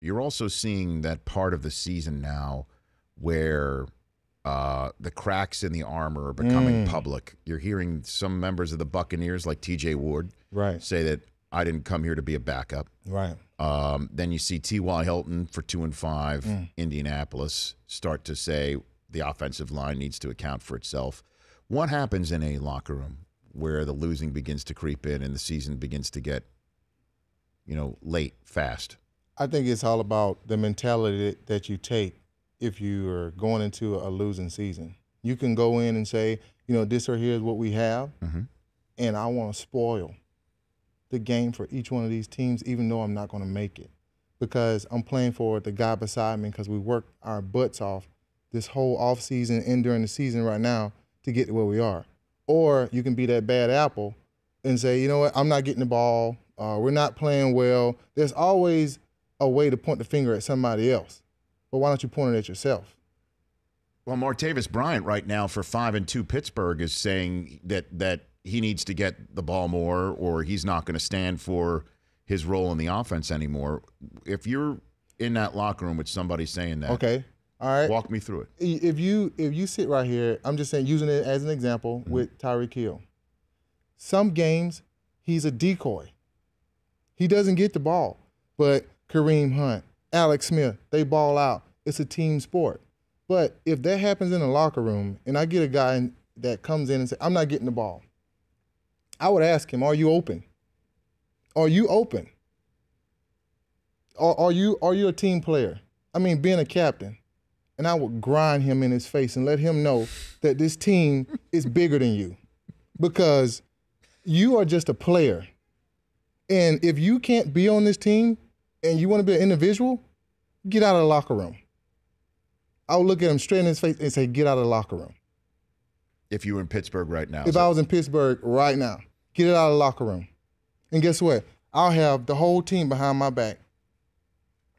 you're also seeing that part of the season now where the cracks in the armor are becoming public. You're hearing some members of the Buccaneers, like T.J. Ward, say that I didn't come here to be a backup. Right. Then you see T.Y. Hilton for 2-5, Indianapolis, start to say the offensive line needs to account for itself. What happens in a locker room where the losing begins to creep in and the season begins to get, late, fast? I think it's all about the mentality that you take if you are going into a losing season. You can go in and say, this or here is what we have, and I want to spoil the game for each one of these teams, even though I'm not going to make it, because I'm playing for the guy beside me, because we worked our butts off this whole offseason and during the season right now to get to where we are. Or you can be that bad apple and say, you know what, I'm not getting the ball, we're not playing well. There's always a way to point the finger at somebody else. But why don't you point it at yourself? Well, Martavis Bryant right now for 5-2 Pittsburgh is saying that he needs to get the ball more, or he's not going to stand for his role in the offense anymore. If you're in that locker room with somebody saying that, okay, all right, walk me through it. If you sit right here, I'm just saying, using it as an example with Tyreek Hill. Some games he's a decoy. He doesn't get the ball, but Kareem Hunt, Alex Smith, they ball out. It's a team sport. But if that happens in the locker room and I get a guy that comes in and says, I'm not getting the ball, I would ask him, are you open? Are you open? Are you a team player? I mean, being a captain. And I would grind him in his face and let him know that this team is bigger than you, because you are just a player. And if you can't be on this team and you want to be an individual, get out of the locker room. I would look at him straight in his face and say, get out of the locker room. If you were in Pittsburgh right now. If I was in Pittsburgh right now, get it out of the locker room. And guess what? I'll have the whole team behind my back,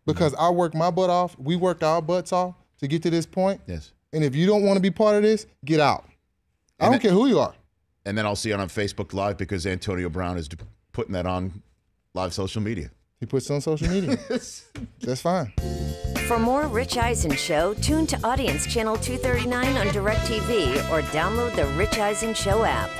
because I worked my butt off. We worked our butts off to get to this point. Yes. And if you don't want to be part of this, get out. I don't care who you are. And then I'll see it on Facebook Live, because Antonio Brown is putting that on live social media. He puts it on social media. That's fine. For more Rich Eisen Show, tune to Audience Channel 239 on DirecTV or download the Rich Eisen Show app.